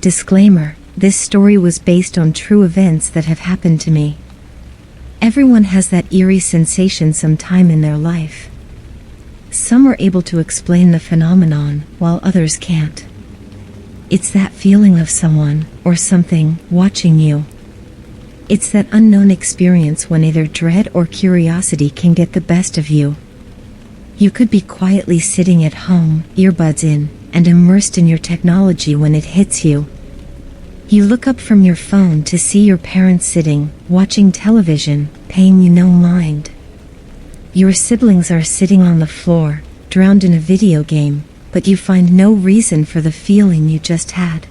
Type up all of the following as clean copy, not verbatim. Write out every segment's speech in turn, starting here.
Disclaimer: this story was based on true events that have happened to me. Everyone has that eerie sensation sometime in their life. Some are able to explain the phenomenon, while others can't. It's that feeling of someone, or something, watching you. It's that unknown experience when either dread or curiosity can get the best of you. You could be quietly sitting at home, earbuds in, and immersed in your technology when it hits you. You look up from your phone to see your parents sitting, watching television, paying you no mind. Your siblings are sitting on the floor, drowned in a video game, but you find no reason for the feeling you just had.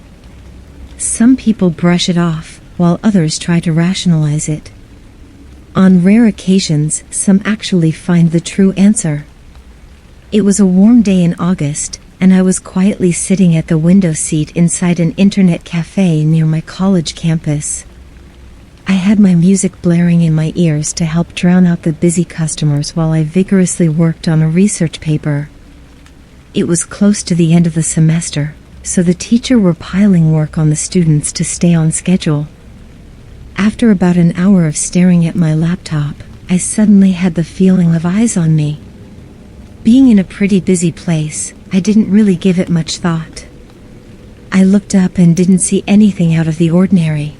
Some people brush it off, while others try to rationalize it. On rare occasions, some actually find the true answer. It was a warm day in August, and I was quietly sitting at the window seat inside an internet cafe near my college campus. I had my music blaring in my ears to help drown out the busy customers while I vigorously worked on a research paper. It was close to the end of the semester, so the teacher were piling work on the students to stay on schedule. After about an hour of staring at my laptop, I suddenly had the feeling of eyes on me. Being in a pretty busy place, I didn't really give it much thought. I looked up and didn't see anything out of the ordinary.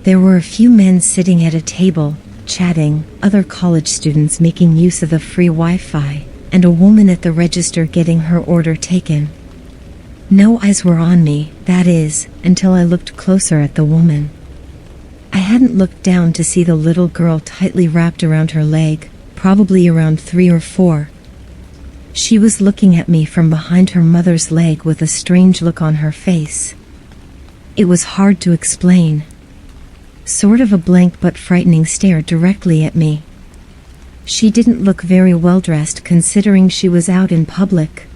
There were a few men sitting at a table, chatting, other college students making use of the free Wi-Fi, and a woman at the register getting her order taken. No eyes were on me, that is, until I looked closer at the woman. I hadn't looked down to see the little girl tightly wrapped around her leg, probably around 3 or 4. She was looking at me from behind her mother's leg with a strange look on her face. It was hard to explain. Sort of a blank but frightening stare directly at me. She didn't look very well dressed considering she was out in public.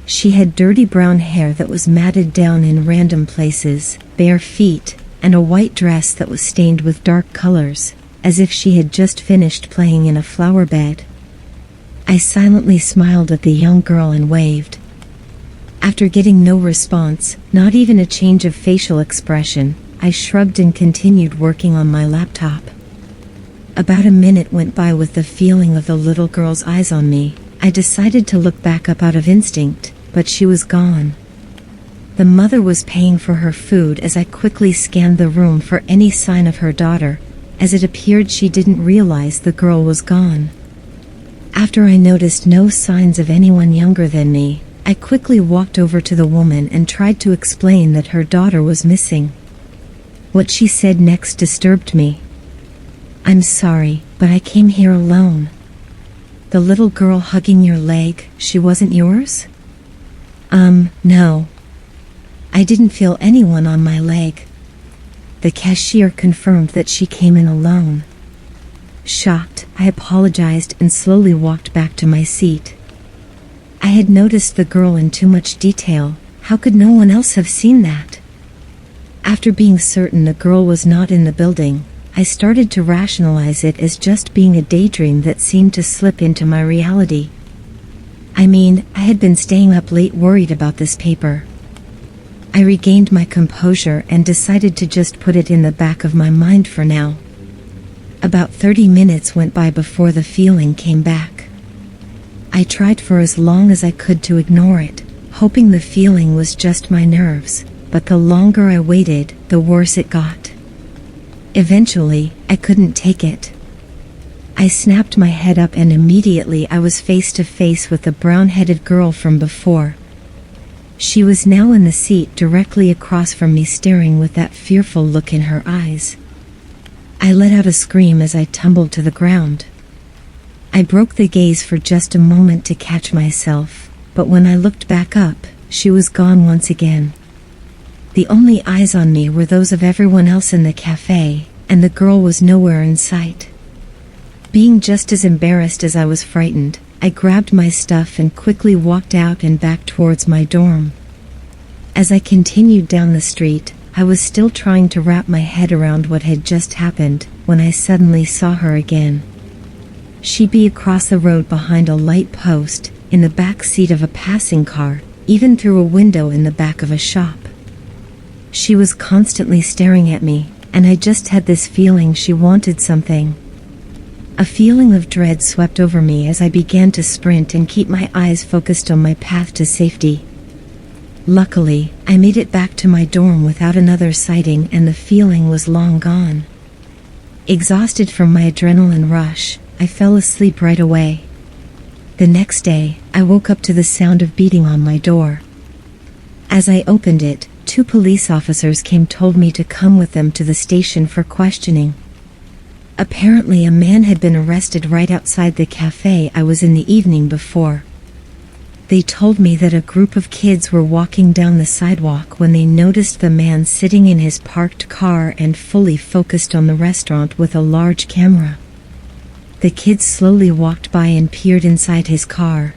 She had dirty brown hair that was matted down in random places, bare feet, and a white dress that was stained with dark colors, as if she had just finished playing in a flower bed. I silently smiled at the young girl and waved. After getting no response, not even a change of facial expression, I shrugged and continued working on my laptop. About a minute went by with the feeling of the little girl's eyes on me. I decided to look back up out of instinct, but she was gone. The mother was paying for her food as I quickly scanned the room for any sign of her daughter, as it appeared she didn't realize the girl was gone. After I noticed no signs of anyone younger than me, I quickly walked over to the woman and tried to explain that her daughter was missing. What she said next disturbed me. "I'm sorry, but I came here alone." "The little girl hugging your leg, she wasn't yours?" No. I didn't feel anyone on my leg." The cashier confirmed that she came in alone. Shocked, I apologized and slowly walked back to my seat. I had noticed the girl in too much detail. How could no one else have seen that? After being certain the girl was not in the building, I started to rationalize it as just being a daydream that seemed to slip into my reality. I mean, I had been staying up late worried about this paper. I regained my composure and decided to just put it in the back of my mind for now. About 30 minutes went by before the feeling came back. I tried for as long as I could to ignore it, hoping the feeling was just my nerves, but the longer I waited, the worse it got. Eventually, I couldn't take it. I snapped my head up and immediately I was face to face with the brown-headed girl from before. She was now in the seat directly across from me, staring with that fearful look in her eyes. I let out a scream as I tumbled to the ground. I broke the gaze for just a moment to catch myself, but when I looked back up, she was gone once again. The only eyes on me were those of everyone else in the cafe, and the girl was nowhere in sight. Being just as embarrassed as I was frightened, I grabbed my stuff and quickly walked out and back towards my dorm. As I continued down the street, I was still trying to wrap my head around what had just happened, when I suddenly saw her again. She'd be across the road behind a light post, in the back seat of a passing car, even through a window in the back of a shop. She was constantly staring at me, and I just had this feeling she wanted something. A feeling of dread swept over me as I began to sprint and keep my eyes focused on my path to safety. Luckily, I made it back to my dorm without another sighting, and the feeling was long gone. Exhausted from my adrenaline rush, I fell asleep right away. The next day, I woke up to the sound of beating on my door. As I opened it, 2 police officers told me to come with them to the station for questioning. Apparently, a man had been arrested right outside the cafe I was in the evening before. They told me that a group of kids were walking down the sidewalk when they noticed the man sitting in his parked car and fully focused on the restaurant with a large camera. The kids slowly walked by and peered inside his car.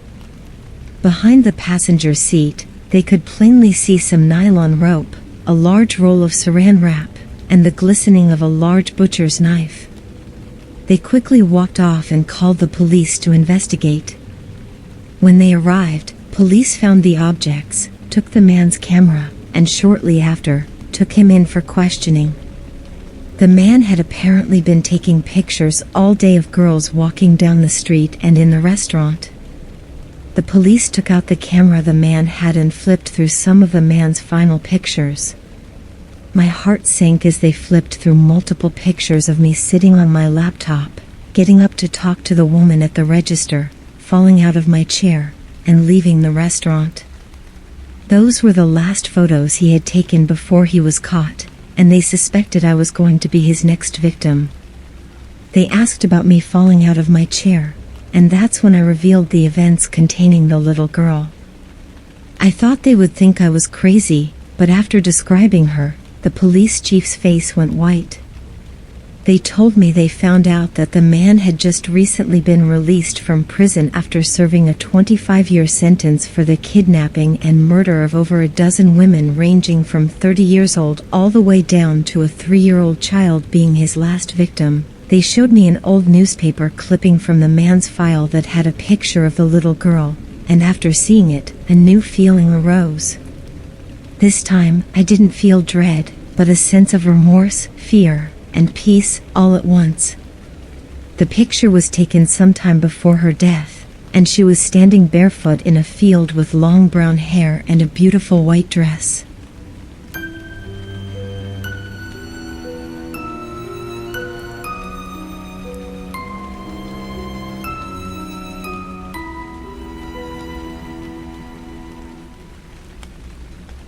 Behind the passenger seat, they could plainly see some nylon rope, a large roll of saran wrap, and the glistening of a large butcher's knife. They quickly walked off and called the police to investigate. When they arrived, police found the objects, took the man's camera, and shortly after, took him in for questioning. The man had apparently been taking pictures all day of girls walking down the street and in the restaurant. The police took out the camera the man had and flipped through some of the man's final pictures. My heart sank as they flipped through multiple pictures of me sitting on my laptop, getting up to talk to the woman at the register, falling out of my chair, and leaving the restaurant. Those were the last photos he had taken before he was caught, and they suspected I was going to be his next victim. They asked about me falling out of my chair, and that's when I revealed the events containing the little girl. I thought they would think I was crazy, but after describing her, the police chief's face went white. They told me they found out that the man had just recently been released from prison after serving a 25-year sentence for the kidnapping and murder of over a dozen women, ranging from 30 years old all the way down to a 3-year-old child being his last victim. They showed me an old newspaper clipping from the man's file that had a picture of the little girl, and after seeing it, a new feeling arose. This time, I didn't feel dread, but a sense of remorse, fear, and peace all at once. The picture was taken sometime before her death, and she was standing barefoot in a field with long brown hair and a beautiful white dress.